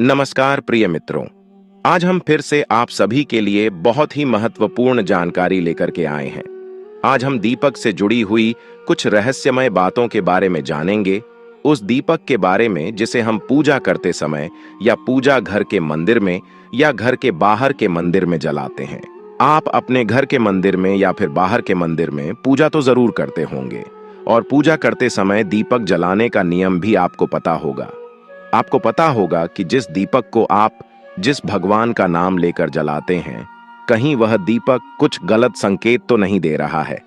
नमस्कार प्रिय मित्रों। आज हम फिर से आप सभी के लिए बहुत ही महत्वपूर्ण जानकारी लेकर के आए हैं। आज हम दीपक से जुड़ी हुई कुछ रहस्यमय बातों के बारे में जानेंगे। उस दीपक के बारे में जिसे हम पूजा करते समय या पूजा घर के मंदिर में या घर के बाहर के मंदिर में जलाते हैं। आप अपने घर के मंदिर में या फिर बाहर के मंदिर में पूजा तो जरूर करते होंगे और पूजा करते समय दीपक जलाने का नियम भी आपको पता होगा। आपको पता होगा कि जिस दीपक को आप जिस भगवान का नाम लेकर जलाते हैं, कहीं वह दीपक कुछ गलत संकेत तो नहीं दे रहा है।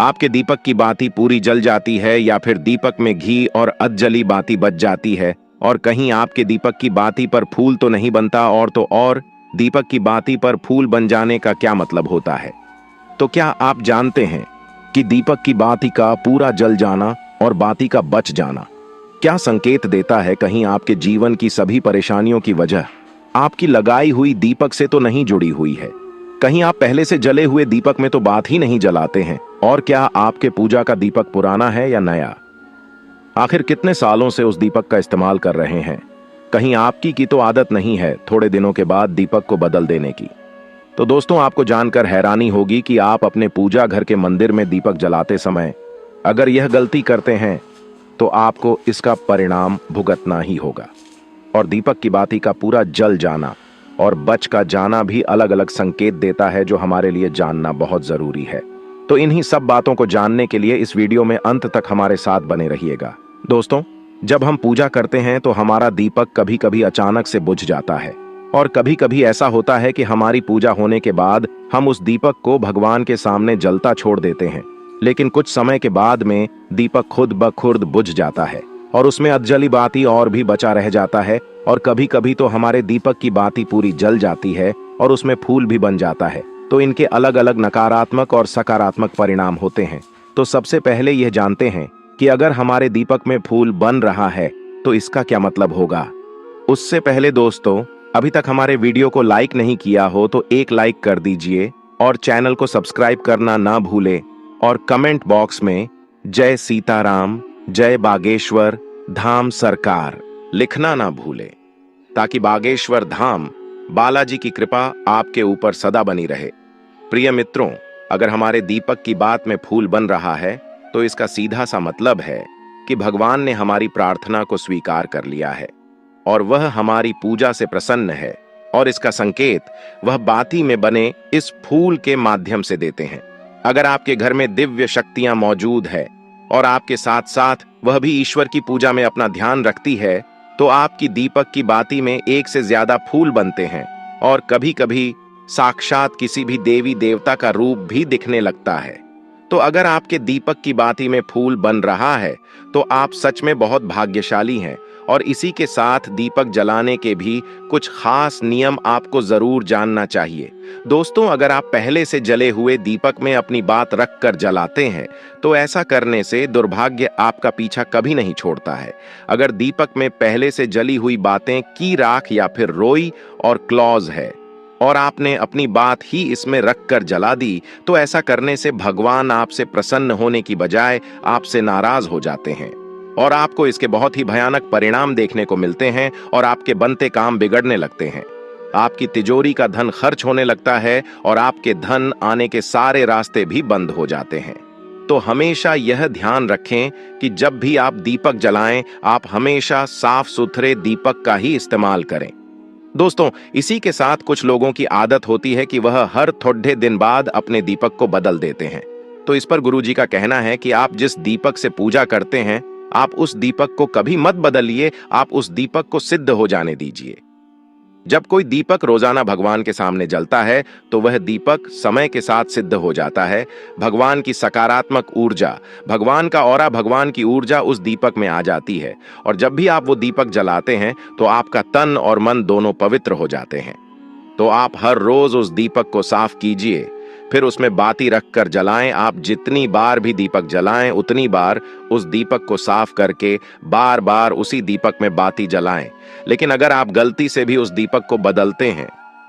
आपके दीपक की बाती पूरी जल जाती है या फिर दीपक में घी और अधजली बाती बच जाती है, और कहीं आपके दीपक की बाती पर फूल तो नहीं बनता, और तो और दीपक की बाती पर फूल बन जाने का क्या मतलब होता है। तो क्या आप जानते हैं कि दीपक की बाती का पूरा जल जाना और बाती का बच जाना क्या संकेत देता है। कहीं आपके जीवन की सभी परेशानियों की वजह आपकी लगाई हुई दीपक से तो नहीं जुड़ी हुई है। कहीं आप पहले से जले हुए दीपक में तो बात ही नहीं जलाते हैं। और क्या आपके पूजा का दीपक पुराना है या नया? आखिर कितने सालों से उस दीपक का इस्तेमाल कर रहे हैं? कहीं आपकी की तो आदत नहीं है थोड़े दिनों के बाद दीपक को बदल देने की? तो दोस्तों, आपको जानकर हैरानी होगी कि आप अपने पूजा घर के मंदिर में दीपक जलाते समय अगर यह गलती करते हैं तो आपको इसका परिणाम भुगतना ही होगा। और दीपक की बाती का पूरा जल जाना और बच का जाना भी अलग अलग संकेत देता है, जो हमारे लिए जानना बहुत जरूरी है। तो इन्हीं सब बातों को जानने के लिए इस वीडियो में अंत तक हमारे साथ बने रहिएगा। दोस्तों, जब हम पूजा करते हैं तो हमारा दीपक कभी कभी अचानक से बुझ जाता है, और कभी कभी ऐसा होता है कि हमारी पूजा होने के बाद हम उस दीपक को भगवान के सामने जलता छोड़ देते हैं, लेकिन कुछ समय के बाद में दीपक खुद ब खुद बुझ जाता है और उसमें अधजली बाती और भी बचा रह जाता है। और कभी कभी तो हमारे दीपक की बाती पूरी जल जाती है और उसमें फूल भी बन जाता है। तो इनके अलग अलग नकारात्मक और सकारात्मक परिणाम होते हैं। तो सबसे पहले यह जानते हैं कि अगर हमारे दीपक में फूल बन रहा है तो इसका क्या मतलब होगा। उससे पहले दोस्तों, अभी तक हमारे वीडियो को लाइक नहीं किया हो तो एक लाइक कर दीजिए और चैनल को सब्सक्राइब करना ना भूले, और कमेंट बॉक्स में जय सीताराम, जय बागेश्वर धाम सरकार लिखना ना भूले, ताकि बागेश्वर धाम बालाजी की कृपा आपके ऊपर सदा बनी रहे। प्रिय मित्रों, अगर हमारे दीपक की बात में फूल बन रहा है तो इसका सीधा सा मतलब है कि भगवान ने हमारी प्रार्थना को स्वीकार कर लिया है और वह हमारी पूजा से प्रसन्न है। और इसका संकेत वह बाती में बने इस फूल के माध्यम से देते हैं। अगर आपके घर में दिव्य शक्तियां मौजूद है और आपके साथ साथ वह भी ईश्वर की पूजा में अपना ध्यान रखती है, तो आपकी दीपक की बाती में एक से ज्यादा फूल बनते हैं और कभी कभी साक्षात किसी भी देवी देवता का रूप भी दिखने लगता है। तो अगर आपके दीपक की बाती में फूल बन रहा है तो आप सच में बहुत भाग्यशाली हैं। और इसी के साथ दीपक जलाने के भी कुछ खास नियम आपको जरूर जानना चाहिए। दोस्तों, अगर आप पहले से जले हुए दीपक में अपनी बात रख कर जलाते हैं तो ऐसा करने से दुर्भाग्य आपका पीछा कभी नहीं छोड़ता है। अगर दीपक में पहले से जली हुई बातें की राख या फिर रोई और क्लॉज है और आपने अपनी बात ही इसमें रख कर जला दी, तो ऐसा करने से भगवान आपसे प्रसन्न होने की बजाय आपसे नाराज हो जाते हैं और आपको इसके बहुत ही भयानक परिणाम देखने को मिलते हैं और आपके बनते काम बिगड़ने लगते हैं। आपकी तिजोरी का धन खर्च होने लगता है और आपके धन आने के सारे रास्ते भी बंद हो जाते हैं। तो हमेशा यह ध्यान रखें कि जब भी आप दीपक जलाएं, आप हमेशा साफ सुथरे दीपक का ही इस्तेमाल करें। दोस्तों, इसी के साथ कुछ लोगों की आदत होती है कि वह हर थोड़े दिन बाद अपने दीपक को बदल देते हैं। तो इस पर गुरुजी का कहना है कि आप जिस दीपक से पूजा करते हैं, आप उस दीपक को कभी मत बदलिए, आप उस दीपक को सिद्ध हो जाने दीजिए। जब कोई दीपक रोजाना भगवान के सामने जलता है तो वह दीपक समय के साथ सिद्ध हो जाता है। भगवान की सकारात्मक ऊर्जा, भगवान का ऑरा, भगवान की ऊर्जा उस दीपक में आ जाती है और जब भी आप वो दीपक जलाते हैं तो आपका तन और मन दोनों पवित्र हो जाते हैं। तो आप हर रोज उस दीपक को साफ कीजिए, फिर उसमें बाती रखकर जलाएं। आप जितनी बार भी दीपक जलाएं उतनी बार उस दीपक को साफ करके बार बार उसी दीपक में बाती जलाएं। लेकिन अगर आप गलती से भी उस दीपक को बदलते हैं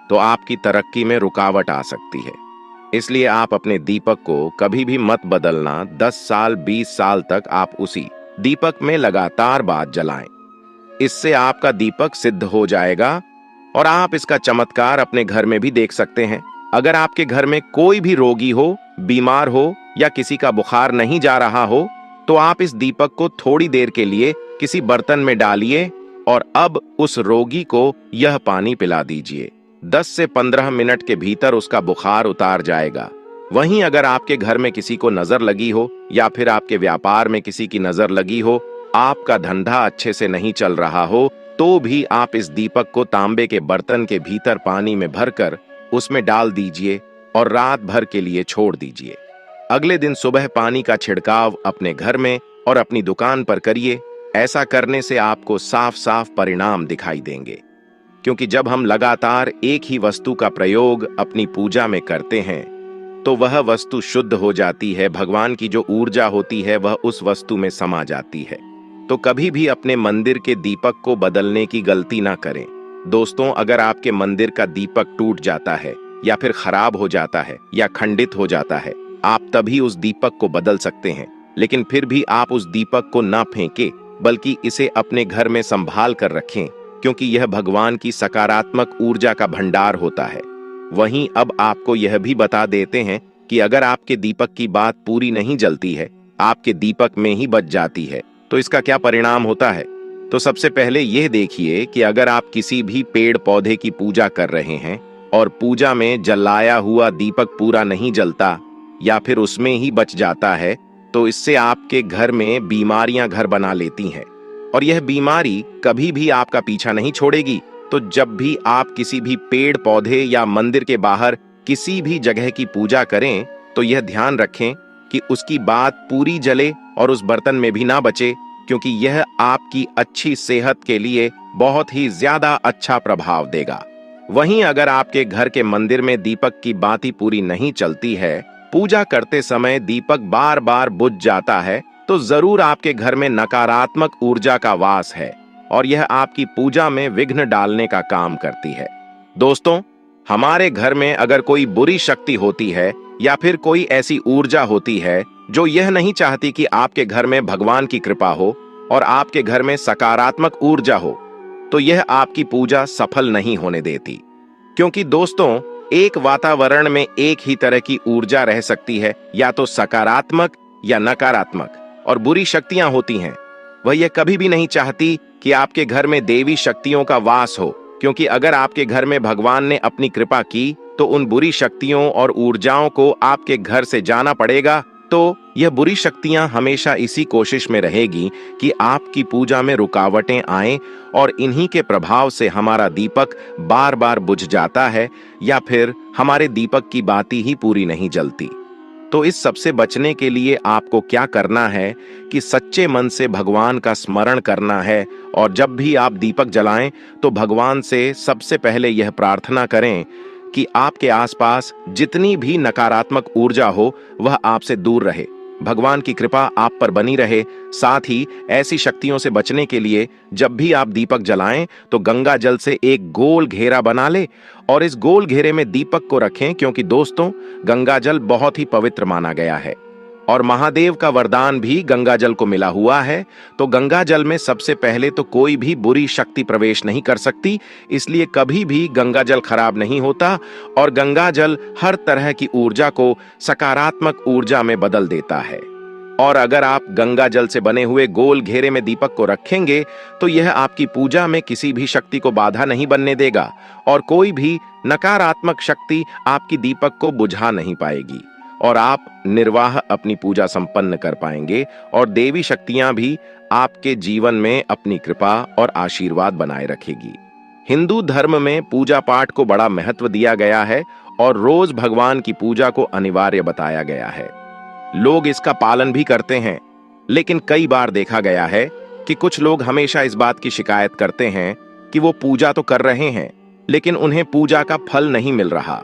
तो आपकी तरक्की में रुकावट आ सकती है। इसलिए आप अपने दीपक को कभी भी मत बदलना। 10 साल 20 साल तक आप उसी दीपक में लगातार बात जलाएं। इससे आपका दीपक सिद्ध हो जाएगा और आप इसका चमत्कार अपने घर में भी देख सकते हैं। अगर आपके घर में कोई भी रोगी हो, बीमार हो या किसी का बुखार नहीं जा रहा हो, तो आप इस दीपक को थोड़ी देर के लिए किसी बर्तन में डालिए और अब उस रोगी को यह पानी पिला दीजिए। 10 से 15 मिनट के भीतर उसका बुखार उतार जाएगा। वहीं अगर आपके घर में किसी को नजर लगी हो या फिर आपके व्यापार में किसी की नजर लगी हो, आपका धंधा अच्छे से नहीं चल रहा हो, तो भी आप इस दीपक को तांबे के बर्तन के भीतर पानी में भरकर उसमें डाल दीजिए और रात भर के लिए छोड़ दीजिए। अगले दिन सुबह पानी का छिड़काव अपने घर में और अपनी दुकान पर करिए। ऐसा करने से आपको साफ साफ परिणाम दिखाई देंगे, क्योंकि जब हम लगातार एक ही वस्तु का प्रयोग अपनी पूजा में करते हैं तो वह वस्तु शुद्ध हो जाती है। भगवान की जो ऊर्जा होती है वह उस वस्तु में समा जाती है। तो कभी भी अपने मंदिर के दीपक को बदलने की गलती ना करें। दोस्तों, अगर आपके मंदिर का दीपक टूट जाता है या फिर खराब हो जाता है या खंडित हो जाता है, आप तभी उस दीपक को बदल सकते हैं। लेकिन फिर भी आप उस दीपक को ना फेंकें, बल्कि इसे अपने घर में संभाल कर रखें, क्योंकि यह भगवान की सकारात्मक ऊर्जा का भंडार होता है। वहीं अब आपको यह भी बता देते हैं कि अगर आपके दीपक की बात पूरी नहीं जलती है, आपके दीपक में ही बच जाती है, तो इसका क्या परिणाम होता है। तो सबसे पहले यह देखिए कि अगर आप किसी भी पेड़ पौधे की पूजा कर रहे हैं और पूजा में जलाया हुआ दीपक पूरा नहीं जलता या फिर उसमें ही बच जाता है, तो इससे आपके घर में बीमारियां घर बना लेती हैं और यह बीमारी कभी भी आपका पीछा नहीं छोड़ेगी। तो जब भी आप किसी भी पेड़ पौधे या मंदिर के बाहर किसी भी जगह की पूजा करें, तो यह ध्यान रखें कि उसकी बात पूरी जले और उस बर्तन में भी ना बचे, क्योंकि यह आपकी अच्छी सेहत के लिए बहुत ही ज्यादा अच्छा प्रभाव देगा। वहीं अगर आपके घर के मंदिर में दीपक की बाती पूरी नहीं चलती है, पूजा करते समय दीपक बार बार बुझ जाता है, तो जरूर आपके घर में नकारात्मक ऊर्जा का वास है और यह आपकी पूजा में विघ्न डालने का काम करती है। दोस्तों, हमारे घर में अगर कोई बुरी शक्ति होती है या फिर कोई ऐसी ऊर्जा होती है जो यह नहीं चाहती कि आपके घर में भगवान की कृपा हो और आपके घर में सकारात्मक ऊर्जा हो, तो यह आपकी पूजा सफल नहीं होने देती। क्योंकि दोस्तों, एक वातावरण में एक ही तरह की ऊर्जा रह सकती है, या तो सकारात्मक या नकारात्मक, और बुरी शक्तियां होती हैं। वह यह कभी भी नहीं चाहती कि आपके घर में देवी शक्तियों का वास हो, क्योंकि अगर आपके घर में भगवान ने अपनी कृपा की तो उन बुरी शक्तियों और ऊर्जाओं को आपके घर से जाना पड़ेगा। तो यह बुरी शक्तियां हमेशा इसी कोशिश में रहेगी कि आपकी पूजा में रुकावटें आएं और इन्हीं के प्रभाव से हमारा दीपक बार बार बुझ जाता है या फिर हमारे दीपक की बाती ही पूरी नहीं जलती। तो इस सबसे बचने के लिए आपको क्या करना है कि सच्चे मन से भगवान का स्मरण करना है, और जब भी आप दीपक जलाएं तो भगवान से सबसे पहले यह प्रार्थना करें कि आपके आसपास जितनी भी नकारात्मक ऊर्जा हो वह आपसे दूर रहे, भगवान की कृपा आप पर बनी रहे। साथ ही ऐसी शक्तियों से बचने के लिए जब भी आप दीपक जलाएं तो गंगा जल से एक गोल घेरा बना ले और इस गोल घेरे में दीपक को रखें, क्योंकि दोस्तों, गंगा जल बहुत ही पवित्र माना गया है और महादेव का वरदान भी गंगा जल को मिला हुआ है। तो गंगा जल में सबसे पहले तो कोई भी बुरी शक्ति प्रवेश नहीं कर सकती, इसलिए कभी भी गंगा जल खराब नहीं होता और गंगा जल हर तरह की ऊर्जा को सकारात्मक ऊर्जा में बदल देता है। और अगर आप गंगा जल से बने हुए गोल घेरे में दीपक को रखेंगे तो यह आपकी पूजा में किसी भी शक्ति को बाधा नहीं बनने देगा और कोई भी नकारात्मक शक्ति आपकी दीपक को बुझा नहीं पाएगी और आप निर्वाह अपनी पूजा संपन्न कर पाएंगे और देवी शक्तियां भी आपके जीवन में अपनी कृपा और आशीर्वाद बनाए रखेगी। हिंदू धर्म में पूजा पाठ को बड़ा महत्व दिया गया है और रोज भगवान की पूजा को अनिवार्य बताया गया है। लोग इसका पालन भी करते हैं, लेकिन कई बार देखा गया है कि कुछ लोग हमेशा इस बात की शिकायत करते हैं कि वो पूजा तो कर रहे हैं लेकिन उन्हें पूजा का फल नहीं मिल रहा।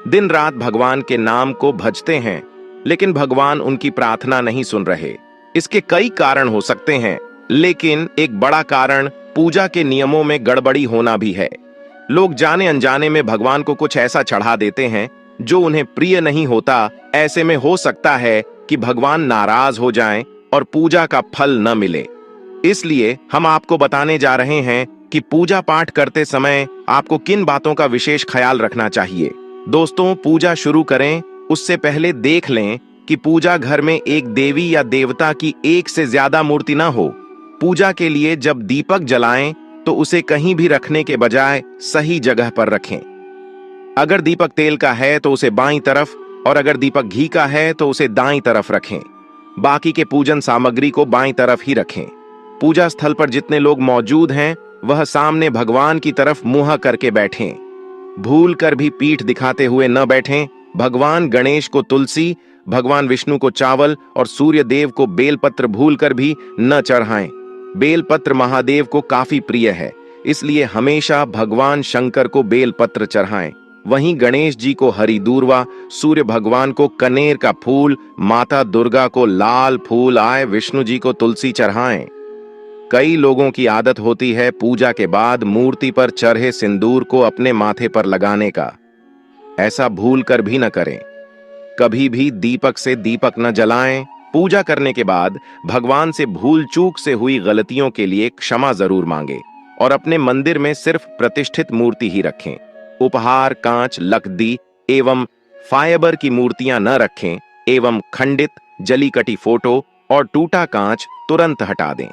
दिन रात भगवान के नाम को भजते हैं लेकिन भगवान उनकी प्रार्थना नहीं सुन रहे। इसके कई कारण हो सकते हैं, लेकिन एक बड़ा कारण पूजा के नियमों में गड़बड़ी होना भी है। लोग जाने अनजाने में भगवान को कुछ ऐसा चढ़ा देते हैं जो उन्हें प्रिय नहीं होता। ऐसे में हो सकता है कि भगवान नाराज हो जाएं और पूजा का फल न मिले। इसलिए हम आपको बताने जा रहे हैं कि पूजा पाठ करते समय आपको किन बातों का विशेष ख्याल रखना चाहिए। दोस्तों, पूजा शुरू करें उससे पहले देख लें कि पूजा घर में एक देवी या देवता की एक से ज्यादा मूर्ति ना हो। पूजा के लिए जब दीपक जलाएं तो उसे कहीं भी रखने के बजाय सही जगह पर रखें। अगर दीपक तेल का है तो उसे बाईं तरफ, और अगर दीपक घी का है तो उसे दाईं तरफ रखें। बाकी के पूजन सामग्री को बाईं तरफ ही रखें। पूजा स्थल पर जितने लोग मौजूद हैं वह सामने भगवान की तरफ मुंह करके बैठें। भूल कर भी पीठ दिखाते हुए न बैठें। भगवान गणेश को तुलसी, भगवान विष्णु को चावल और सूर्य देव को बेलपत्र भूल कर भी न चढ़ाएं। बेलपत्र महादेव को काफी प्रिय है, इसलिए हमेशा भगवान शंकर को बेलपत्र चढ़ाएं। वहीं गणेश जी को हरी दूर्वा, सूर्य भगवान को कनेर का फूल, माता दुर्गा को लाल फूल, आए विष्णु जी को तुलसी चढ़ाएं। कई लोगों की आदत होती है पूजा के बाद मूर्ति पर चढ़े सिंदूर को अपने माथे पर लगाने का। ऐसा भूल कर भी न करें। कभी भी दीपक से दीपक न जलाएं। पूजा करने के बाद भगवान से भूल चूक से हुई गलतियों के लिए क्षमा जरूर मांगे और अपने मंदिर में सिर्फ प्रतिष्ठित मूर्ति ही रखें। उपहार, कांच, लकड़ी एवं फाइबर की मूर्तियां न रखें एवं खंडित, जली कटी फोटो और टूटा कांच तुरंत हटा दें।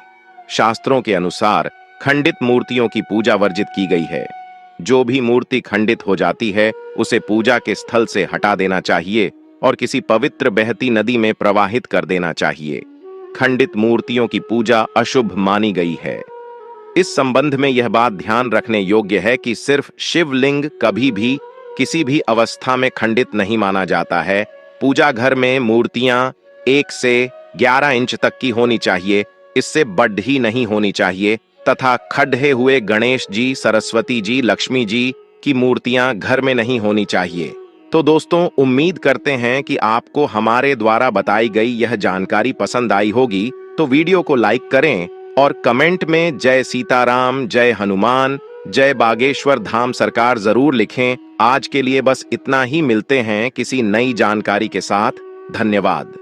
शास्त्रों के अनुसार खंडित मूर्तियों की पूजा वर्जित की गई है। जो भी मूर्ति खंडित हो जाती है उसे पूजा के स्थल से हटा देना चाहिए और किसी पवित्र बहती नदी में प्रवाहित कर देना चाहिए। खंडित मूर्तियों की पूजा अशुभ मानी गई है। इस संबंध में यह बात ध्यान रखने योग्य है कि सिर्फ शिवलिंग कभी भी किसी भी अवस्था में खंडित नहीं माना जाता है। पूजा घर में मूर्तियां 1 से 11 इंच तक की होनी चाहिए, इससे बड़ ही नहीं होनी चाहिए, तथा खड्डे हुए गणेश जी, सरस्वती जी, लक्ष्मी जी की मूर्तियां घर में नहीं होनी चाहिए। तो दोस्तों, उम्मीद करते हैं कि आपको हमारे द्वारा बताई गई यह जानकारी पसंद आई होगी। तो वीडियो को लाइक करें और कमेंट में जय सीताराम, जय हनुमान, जय बागेश्वर धाम सरकार जरूर लिखें। आज के लिए बस इतना ही। मिलते हैं किसी नई जानकारी के साथ। धन्यवाद।